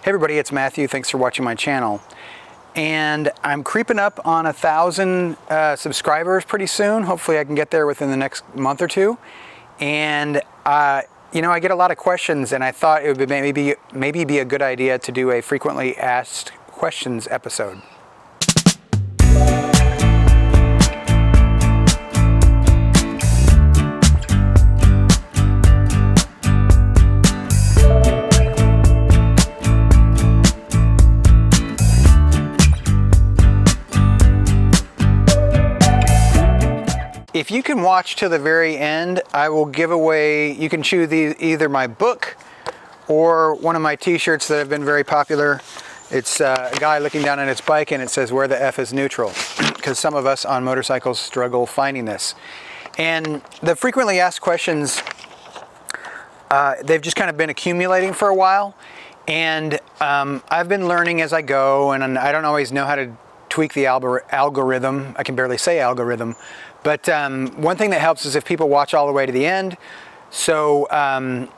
Hey everybody, it's Matthew. Thanks for watching my channel. And I'm creeping up on 1,000 subscribers pretty soon. Hopefully I can get there within the next month or two. And you know, I get a lot of questions, and I thought it would maybe be a good idea to do a frequently asked questions episode. If you can watch to the very end, I will give away, you can choose either my book or one of my t-shirts that have been very popular. It's a guy looking down on his bike and it says, "Where the F is neutral?" Because some of us on motorcycles struggle finding this. And the frequently asked questions, they've just kind of been accumulating for a while. And I've been learning as I go, and I don't always know how to tweak the algorithm. I can barely say algorithm. But one thing that helps is if people watch all the way to the end. So I'm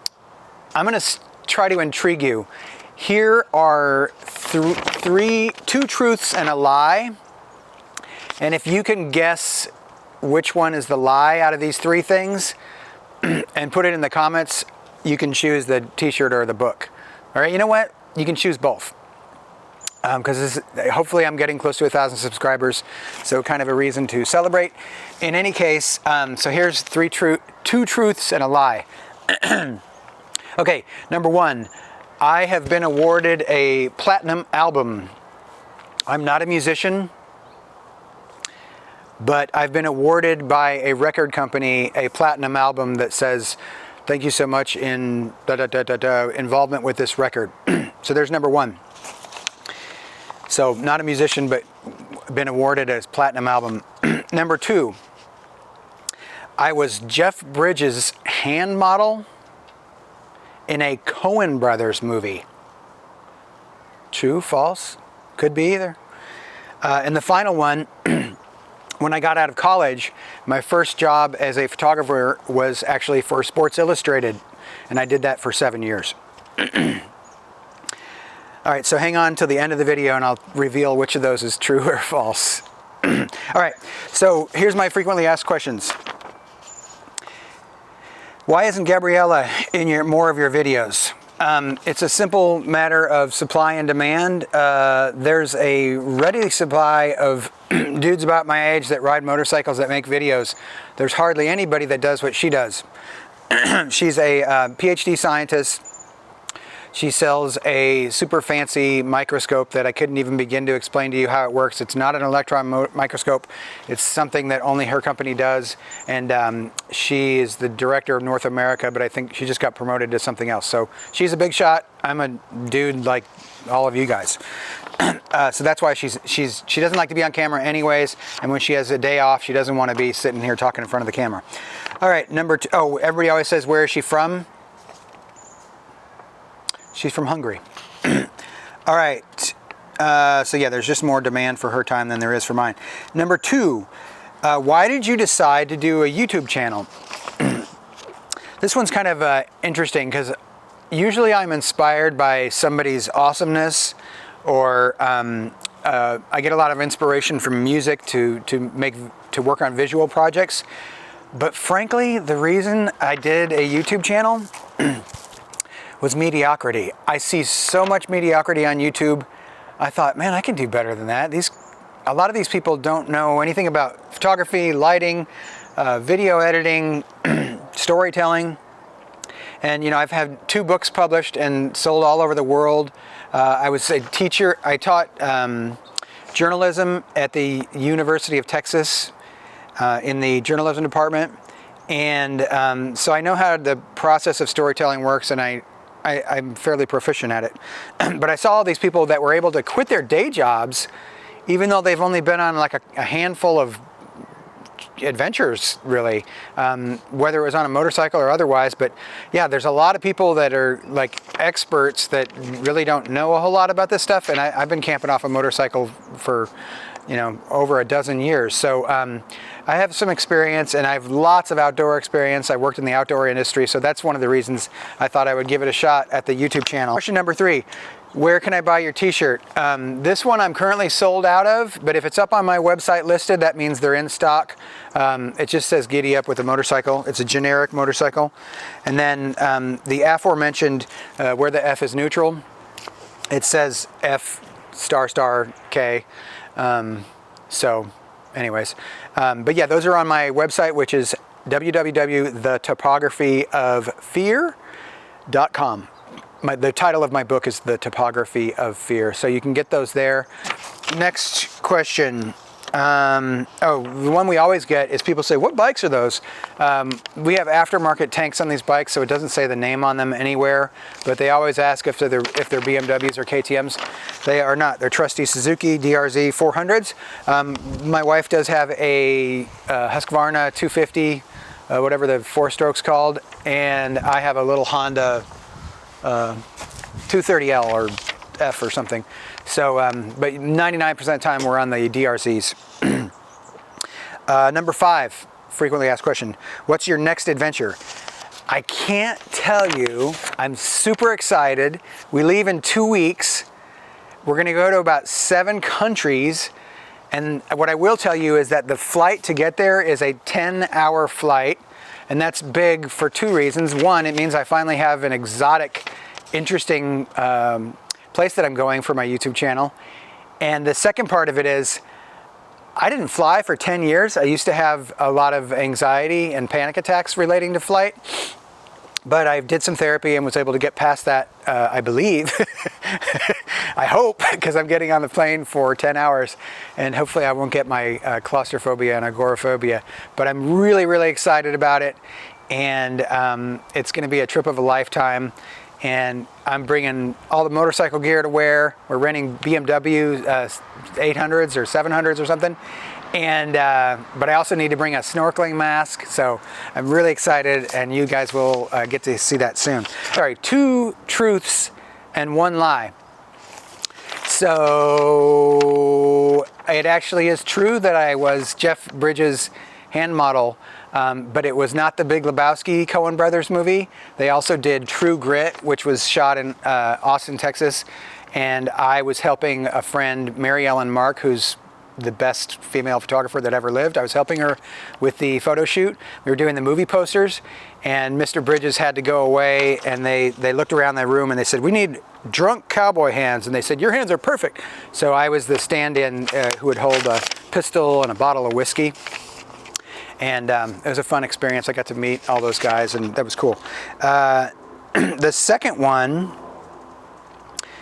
going to try to intrigue you. Here are two truths and a lie. And if you can guess which one is the lie out of these three things and put it in the comments, you can choose the t-shirt or the book. All right, you know what? You can choose both. Because hopefully I'm getting close to 1,000 subscribers, so kind of a reason to celebrate. In any case, so here's two truths and a lie. Okay, number one, I have been awarded a platinum album. I'm not a musician, but I've been awarded by a record company a platinum album that says, "Thank you so much in involvement with this record." So there's number one. So not a musician, but been awarded as platinum album. Number two, I was Jeff Bridges' hand model in a Coen Brothers movie. True, false? Could be either. And the final one, when I got out of college, my first job as a photographer was actually for Sports Illustrated, and I did that for 7 years. All right, so hang on till the end of the video and I'll reveal which of those is true or false. All right, so here's my frequently asked questions. Why isn't Gabriella in more of your videos? It's a simple matter of supply and demand. There's a ready supply of dudes about my age that ride motorcycles that make videos. There's hardly anybody that does what she does. She's a PhD scientist. She sells a super fancy microscope that I couldn't even begin to explain to you how it works. It's not an electron microscope. It's something that only her company does. And she is the director of North America, but I think she just got promoted to something else. So she's a big shot. I'm a dude like all of you guys. So that's why she doesn't like to be on camera anyways. And when she has a day off, she doesn't want to be sitting here talking in front of the camera. All right, number two. Oh, everybody always says, where is she from? She's from Hungary. All right. So yeah, there's just more demand for her time than there is for mine. Number two, why did you decide to do a YouTube channel? This one's kind of interesting because usually I'm inspired by somebody's awesomeness, or I get a lot of inspiration from music to work on visual projects. But frankly, the reason I did a YouTube channel was mediocrity. I see so much mediocrity on YouTube. I thought, man, I can do better than that. A lot of these people don't know anything about photography, lighting, video editing, storytelling. And you know, I've had 2 books published and sold all over the world. I was a teacher. I taught journalism at the University of Texas in the journalism department. And so I know how the process of storytelling works, and I'm fairly proficient at it. But I saw all these people that were able to quit their day jobs, even though they've only been on like a handful of adventures, really, whether it was on a motorcycle or otherwise. But yeah, there's a lot of people that are like experts that really don't know a whole lot about this stuff. And I've been camping off a motorcycle for, you know, over a dozen years. So I have some experience, and I have lots of outdoor experience. I worked in the outdoor industry, so that's one of the reasons I thought I would give it a shot at the YouTube channel. Question number 3, Where can I buy your t-shirt? This one I'm currently sold out of, but if it's up on my website listed, that means they're in stock. It just says Giddy up with a motorcycle. It's a generic motorcycle. And then the aforementioned, where the F is neutral, it says F ** K. So anyways, but yeah, those are on my website, which is www.thetopographyofear.com. The title of my book is The Topography of Fear, so you can get those there. Next question. The one we always get is people say, what bikes are those? We have aftermarket tanks on these bikes, so it doesn't say the name on them anywhere, but they always ask if they're BMWs or KTMs. They are not. They're trusty Suzuki DRZ 400s. My wife does have a Husqvarna 250, whatever the 4-stroke's called, and I have a little Honda 230L or F or something. So, but 99% of the time we're on the DRZs. Number 5, frequently asked question. What's your next adventure? I can't tell you. I'm super excited. We leave in 2 weeks. We're going to go to about 7 countries. And what I will tell you is that the flight to get there is a 10-hour flight. And that's big for 2 reasons. One, it means I finally have an exotic, interesting place that I'm going for my YouTube channel. And the second part of it is, I didn't fly for 10 years. I used to have a lot of anxiety and panic attacks relating to flight. But I did some therapy and was able to get past that, I believe. I hope, because I'm getting on the plane for 10 hours. And hopefully I won't get my claustrophobia and agoraphobia. But I'm really, really excited about it. And it's going to be a trip of a lifetime. And I'm bringing all the motorcycle gear to wear. We're renting BMW 800s or 700s or something. And but I also need to bring a snorkeling mask, so I'm really excited, and you guys will get to see that soon. All right, 2 truths and 1 lie. So it actually is true that I was Jeff Bridges' hand model, but it was not the Big Lebowski Coen Brothers movie. They also did True Grit, which was shot in Austin, Texas, and I was helping a friend, Mary Ellen Mark, who's the best female photographer that ever lived. I was helping her with the photo shoot. We were doing the movie posters, and Mr. Bridges had to go away, and they looked around the room and they said, we need drunk cowboy hands, and they said, your hands are perfect. So I was the stand-in who would hold a pistol and a bottle of whiskey. And it was a fun experience. I got to meet all those guys, and that was cool. The second one,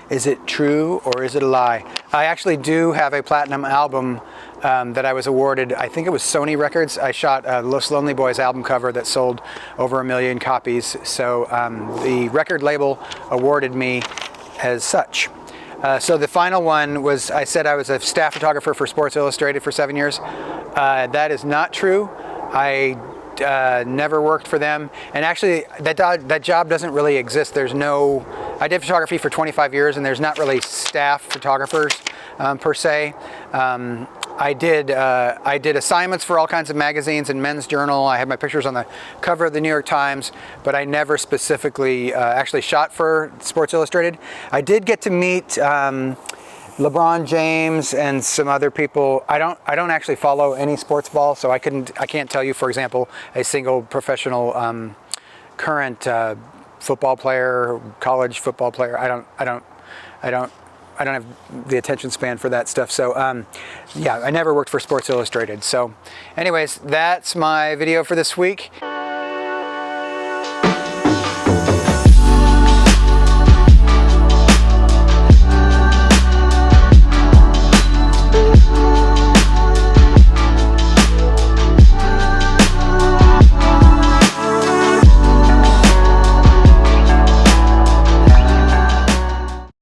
is it true or is it a lie? I actually do have a platinum album that I was awarded. I think it was Sony Records. I shot Los Lonely Boys album cover that sold over 1 million copies. So the record label awarded me as such. So the final one was, I said I was a staff photographer for Sports Illustrated for 7 years. That is not true. I never worked for them, and actually that job doesn't really exist. There's no, I did photography for 25 years, and there's not really staff photographers per se. I did assignments for all kinds of magazines and Men's Journal. I had my pictures on the cover of the New York Times, but I never specifically actually shot for Sports Illustrated. I did get to meet LeBron James and some other people. I don't actually follow any sports ball, so I can't tell you, for example, a single professional current football player, college football player. I don't have the attention span for that stuff. So yeah, I never worked for Sports Illustrated. So anyways, that's my video for this week.